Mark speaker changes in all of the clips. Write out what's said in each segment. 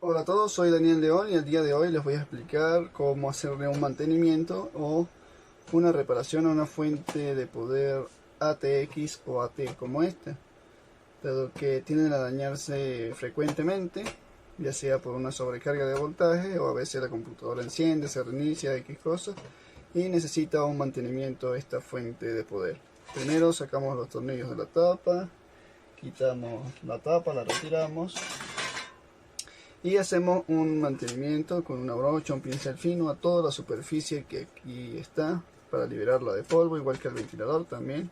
Speaker 1: Hola a todos, soy Daniel León y el día de hoy les voy a explicar cómo hacerle un mantenimiento o una reparación a una fuente de poder ATX o AT como esta, dado que tienden a dañarse frecuentemente, ya sea por una sobrecarga de voltaje o a veces la computadora enciende, se reinicia, X cosas, y necesita un mantenimiento esta fuente de poder. Primero sacamos los tornillos de la tapa, quitamos la tapa, la retiramos y hacemos un mantenimiento con una brocha, un pincel fino a toda la superficie que aquí está para liberarla de polvo, igual que el ventilador también,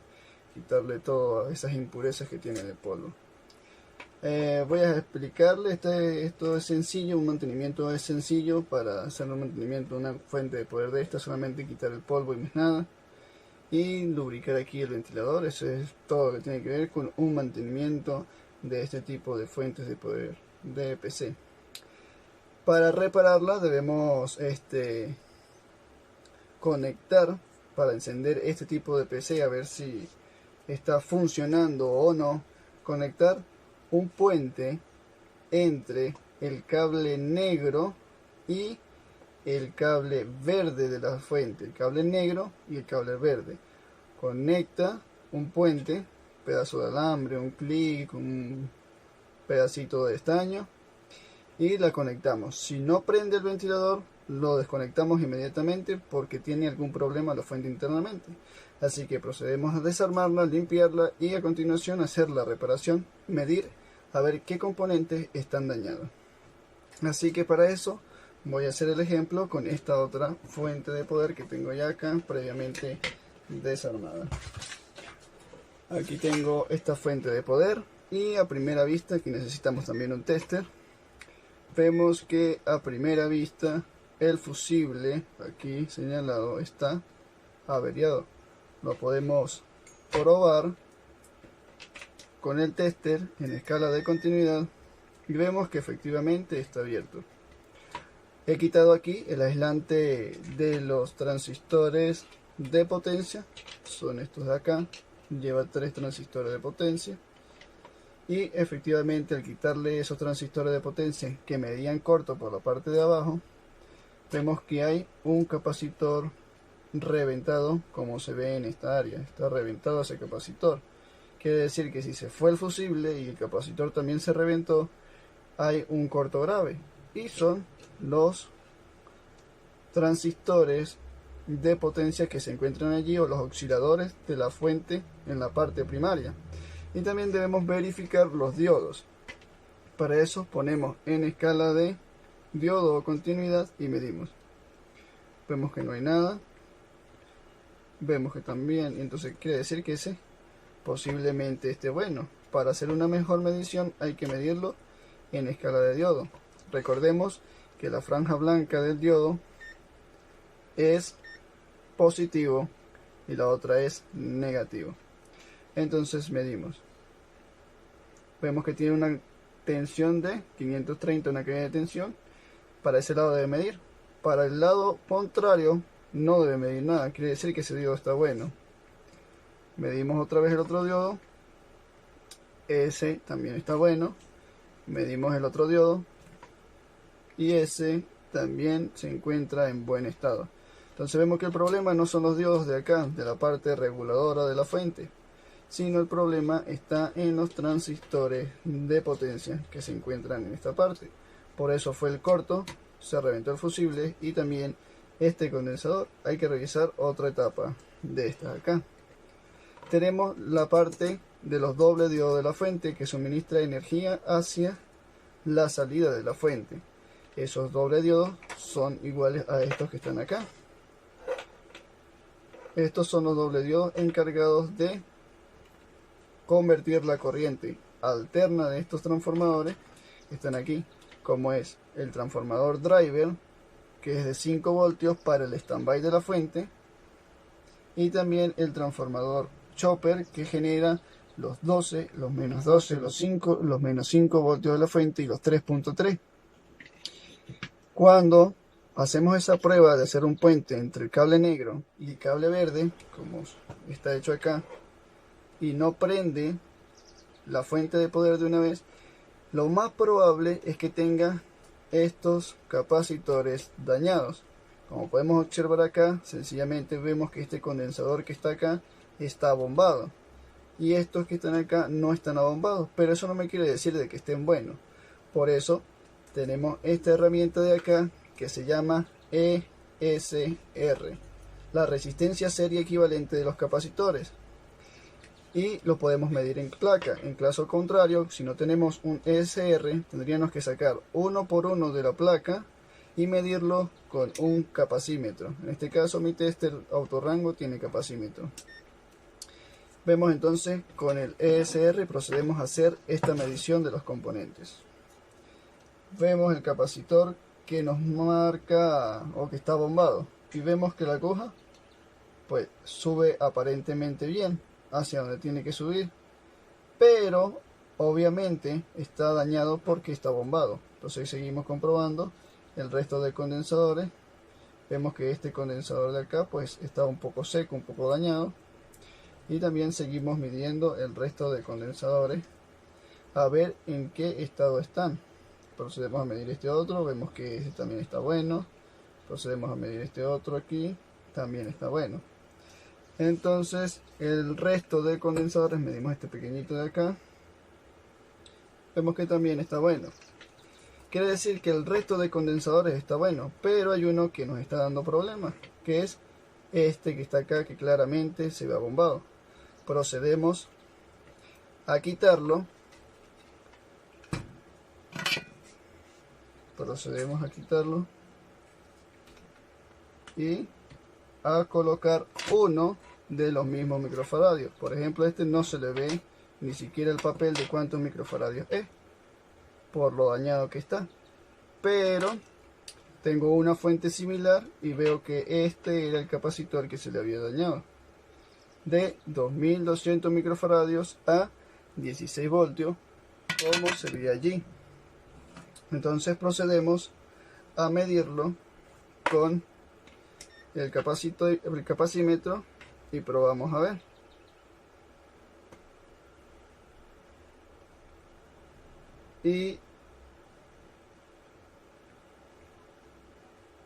Speaker 1: quitarle todas esas impurezas que tiene de polvo. Voy a explicarle, esto es sencillo, un mantenimiento es sencillo. Para hacer un mantenimiento de una fuente de poder de esta, solamente quitar el polvo y más nada, y lubricar aquí el ventilador. Eso es todo lo que tiene que ver con un mantenimiento de este tipo de fuentes de poder de PC. Para repararla debemos conectar, para encender este tipo de PC a ver si está funcionando o no, conectar un puente entre el cable negro y el cable verde de la fuente, el cable negro y el cable verde. Conecta un puente, pedazo de alambre, un clic, un pedacito de estaño, y la conectamos. Si no prende el ventilador, lo desconectamos inmediatamente porque tiene algún problema la fuente internamente. Así que procedemos a desarmarla, limpiarla y a continuación hacer la reparación, medir a ver qué componentes están dañados. Así que para eso voy a hacer el ejemplo con esta otra fuente de poder que tengo ya acá previamente desarmada. Aquí tengo esta fuente de poder y a primera vista aquí necesitamos también un tester. Vemos que a primera vista el fusible aquí señalado está averiado. Lo podemos probar con el tester en escala de continuidad y vemos que efectivamente está abierto. He quitado aquí el aislante de los transistores de potencia, son estos de acá, lleva 3 transistores de potencia. Y efectivamente, al quitarle esos transistores de potencia que medían corto por la parte de abajo, vemos que hay un capacitor reventado, como se ve en esta área. Está reventado ese capacitor. Quiere decir que si se fue el fusible y el capacitor también se reventó, hay un corto grave. Y son los transistores de potencia que se encuentran allí, o los osciladores de la fuente en la parte primaria. Y también debemos verificar los diodos. Para eso ponemos en escala de diodo o continuidad y medimos. Vemos que no hay nada. Vemos que también, entonces quiere decir que ese posiblemente esté bueno. Para hacer una mejor medición hay que medirlo en escala de diodo. Recordemos que la franja blanca del diodo es positivo y la otra es negativo. Entonces medimos. Vemos que tiene una tensión de 530, una caída de tensión. Para ese lado debe medir. Para el lado contrario no debe medir nada. Quiere decir que ese diodo está bueno. Medimos otra vez el otro diodo. Ese también está bueno. Medimos el otro diodo. Y ese también se encuentra en buen estado. Entonces vemos que el problema no son los diodos de acá, de la parte reguladora de la fuente, sino el problema está en los transistores de potencia que se encuentran en esta parte. Por eso fue el corto, se reventó el fusible y también este condensador. Hay que revisar otra etapa de esta acá. Tenemos la parte de los doble diodos de la fuente que suministra energía hacia la salida de la fuente. Esos doble diodos son iguales a estos que están acá. Estos son los doble diodos encargados de convertir la corriente alterna de estos transformadores. Están aquí, como es el transformador driver, que es de 5 voltios para el standby de la fuente, y también el transformador chopper, que genera los 12, los menos 12, los 5, los menos 5 voltios de la fuente y los 3.3. Cuando hacemos esa prueba de hacer un puente entre el cable negro y el cable verde, como está hecho acá, y no prende la fuente de poder de una vez, lo más probable es que tenga estos capacitores dañados. Como podemos observar acá, sencillamente vemos que este condensador que está acá está abombado y estos que están acá no están abombados, pero eso no me quiere decir de que estén buenos. Por eso tenemos esta herramienta de acá que se llama ESR, la resistencia serie equivalente de los capacitores, y lo podemos medir en placa. En caso contrario, si no tenemos un ESR, tendríamos que sacar uno por uno de la placa y medirlo con un capacímetro. En este caso mi tester Autorango tiene capacímetro. Vemos entonces con el ESR procedemos a hacer esta medición de los componentes. Vemos el capacitor que nos marca o que está bombado y vemos que la aguja pues sube aparentemente bien hacia donde tiene que subir, pero obviamente está dañado porque está bombado. Entonces seguimos comprobando el resto de condensadores. Vemos que este condensador de acá pues está un poco seco, un poco dañado, y también seguimos midiendo el resto de condensadores a ver en qué estado están. Procedemos a medir este otro, vemos que este también está bueno. Procedemos a medir este otro aquí, también está bueno. Entonces el resto de condensadores, medimos este pequeñito de acá, vemos que también está bueno. Quiere decir que el resto de condensadores está bueno, pero hay uno que nos está dando problemas, que es este que está acá, que claramente se ve abombado. Procedemos a quitarlo. Y a colocar uno de los mismos microfaradios. Por ejemplo, este no se le ve ni siquiera el papel de cuántos microfaradios es, por lo dañado que está. Pero tengo una fuente similar y veo que este era el capacitor que se le había dañado, de 2200 microfaradios a 16 voltios, como se ve allí. Entonces procedemos a medirlo con el capacímetro y probamos a ver. Y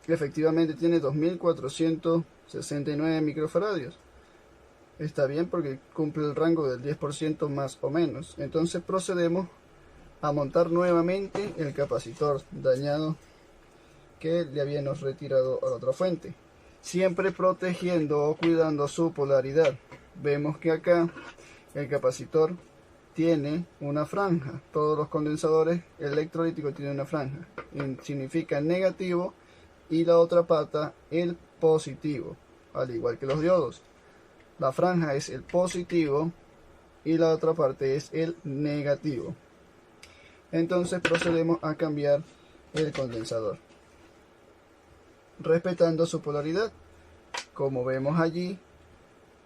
Speaker 1: efectivamente tiene 2469 microfaradios. Está bien porque cumple el rango del 10% más o menos. Entonces procedemos a montar nuevamente el capacitor dañado que le habíamos retirado a la otra fuente, siempre protegiendo o cuidando su polaridad. Vemos que acá el capacitor tiene una franja. Todos los condensadores electrolíticos tienen una franja, significa negativo, y la otra pata el positivo, al igual que los diodos. La franja es el positivo y la otra parte es el negativo. Entonces procedemos a cambiar el condensador, respetando su polaridad. Como vemos allí,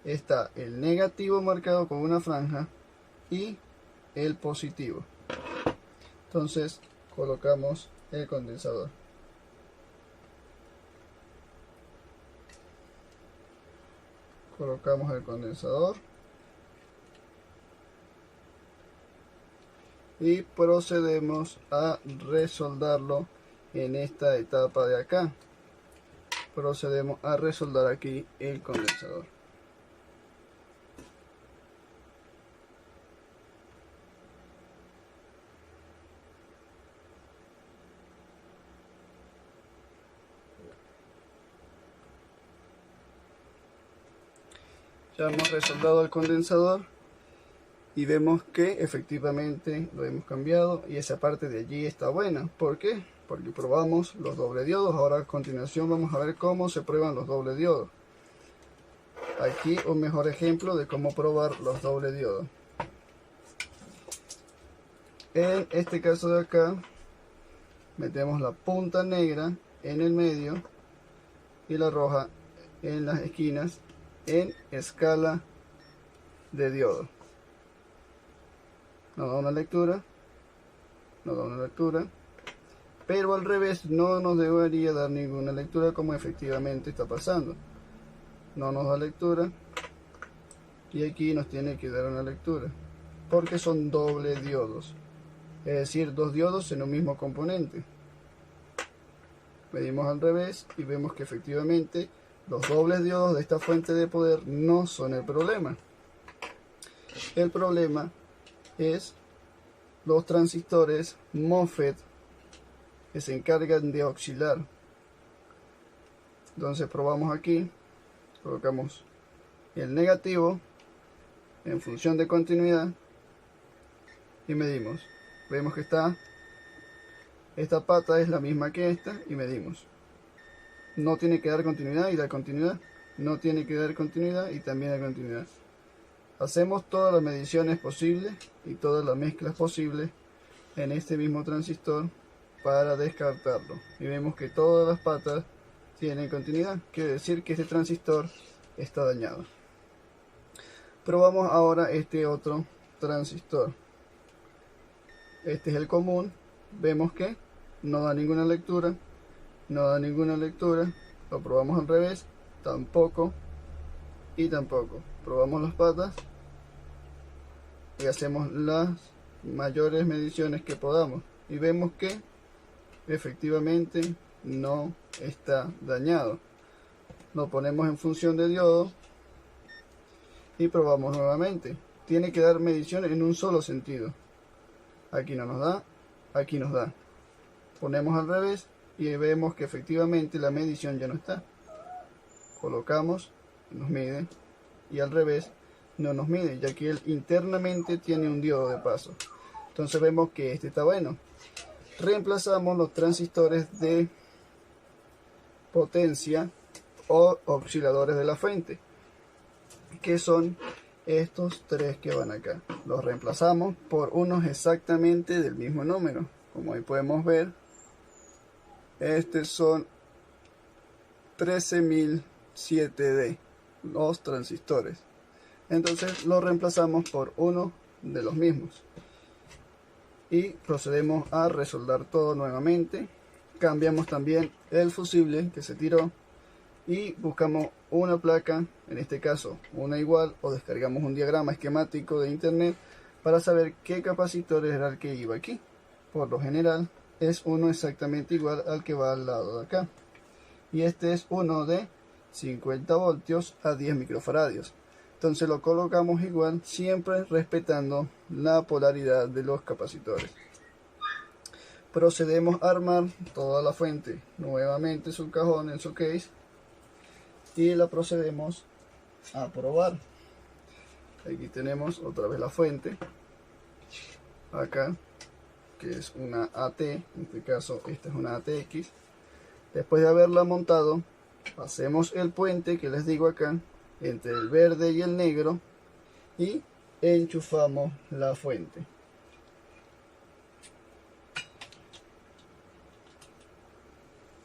Speaker 1: está el negativo marcado con una franja y el positivo. Entonces colocamos el condensador. Colocamos el condensador y procedemos a resoldarlo en esta etapa de acá. Procedemos a resoldar aquí el condensador. Ya hemos resoldado el condensador y vemos que efectivamente lo hemos cambiado y esa parte de allí está buena. ¿Por qué? Porque probamos los doble diodos. Ahora a continuación vamos a ver cómo se prueban los doble diodos. Aquí un mejor ejemplo de cómo probar los doble diodos. En este caso de acá metemos la punta negra en el medio y la roja en las esquinas en escala de diodo. Nos da una lectura, pero al revés no nos debería dar ninguna lectura, como efectivamente está pasando. No nos da lectura y aquí nos tiene que dar una lectura porque son doble diodos, es decir, dos diodos en un mismo componente. Medimos al revés y vemos que efectivamente los dobles diodos de esta fuente de poder no son el problema. El problema es los transistores MOSFET que se encargan de oscilar. Entonces probamos aquí, colocamos el negativo en función de continuidad y medimos. Vemos que esta pata es la misma que esta y medimos. No tiene que dar continuidad y da continuidad. No tiene que dar continuidad y también da continuidad. Hacemos todas las mediciones posibles y todas las mezclas posibles en este mismo transistor para descartarlo. Y vemos que todas las patas tienen continuidad. Quiere decir que este transistor está dañado. Probamos ahora este otro transistor. Este es el común. Vemos que no da ninguna lectura. No da ninguna lectura. Lo probamos al revés. Tampoco. Y tampoco. Probamos las patas. Y hacemos las mayores mediciones que podamos. Y vemos que efectivamente no está dañado. Lo ponemos en función de diodo. Y probamos nuevamente. Tiene que dar mediciones en un solo sentido. Aquí no nos da. Aquí nos da. Ponemos al revés. Y vemos que efectivamente la medición ya no está. Colocamos, nos mide, y al revés no nos mide, ya que él internamente tiene un diodo de paso. Entonces vemos que este está bueno. Reemplazamos los transistores de potencia o osciladores de la fuente, que son estos tres que van acá. Los reemplazamos por unos exactamente del mismo número. Como ahí podemos ver, estos son 13007D, los transistores. Entonces lo reemplazamos por uno de los mismos. Y procedemos a resoldar todo nuevamente. Cambiamos también el fusible que se tiró. Y buscamos una placa, en este caso una igual, o descargamos un diagrama esquemático de internet para saber qué capacitor era el que iba aquí. Por lo general es uno exactamente igual al que va al lado de acá. Y este es uno de 50 voltios a 10 microfaradios. Entonces lo colocamos igual, siempre respetando la polaridad de los capacitores. Procedemos a armar toda la fuente nuevamente en su cajón, en su case, y la procedemos a probar. Aquí tenemos otra vez la fuente, acá, que es una AT, en este caso esta es una ATX. Después de haberla montado, hacemos el puente que les digo acá, entre el verde y el negro, y enchufamos la fuente.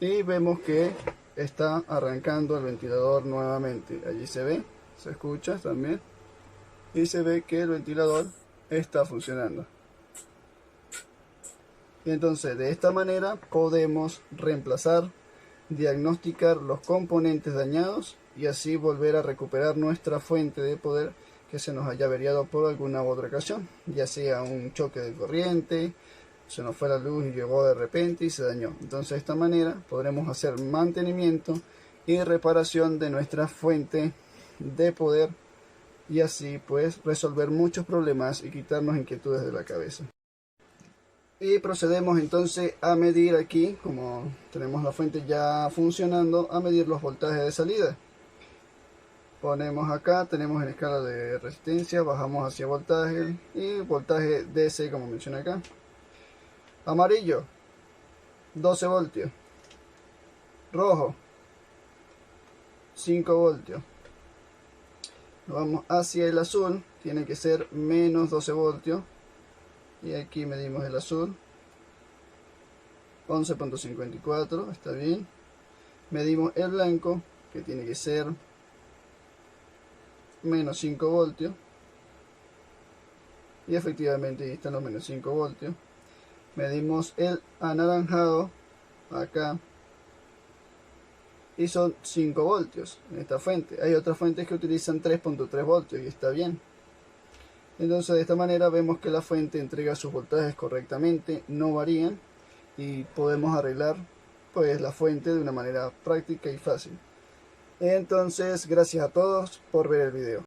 Speaker 1: Y vemos que está arrancando el ventilador nuevamente. Allí se ve, se escucha también, y se ve que el ventilador está funcionando. Y entonces de esta manera podemos reemplazar, diagnosticar los componentes dañados y así volver a recuperar nuestra fuente de poder que se nos haya averiado por alguna u otra ocasión, ya sea un choque de corriente, se nos fue la luz y llegó de repente y se dañó. Entonces de esta manera podremos hacer mantenimiento y reparación de nuestra fuente de poder y así pues resolver muchos problemas y quitarnos inquietudes de la cabeza. Y procedemos entonces a medir aquí, como tenemos la fuente ya funcionando, a medir los voltajes de salida. Ponemos acá, tenemos en escala de resistencia, bajamos hacia voltaje y voltaje DC como mencioné acá. Amarillo, 12 voltios. Rojo, 5 voltios. Nos vamos hacia el azul, tiene que ser menos 12 voltios. Y aquí medimos el azul, 11.54, está bien. Medimos el blanco, que tiene que ser menos 5 voltios. Y efectivamente ahí están los menos 5 voltios. Medimos el anaranjado, acá. Y son 5 voltios en esta fuente. Hay otras fuentes que utilizan 3.3 voltios y está bien. Entonces de esta manera vemos que la fuente entrega sus voltajes correctamente, no varían y podemos arreglar pues la fuente de una manera práctica y fácil. Entonces, gracias a todos por ver el video.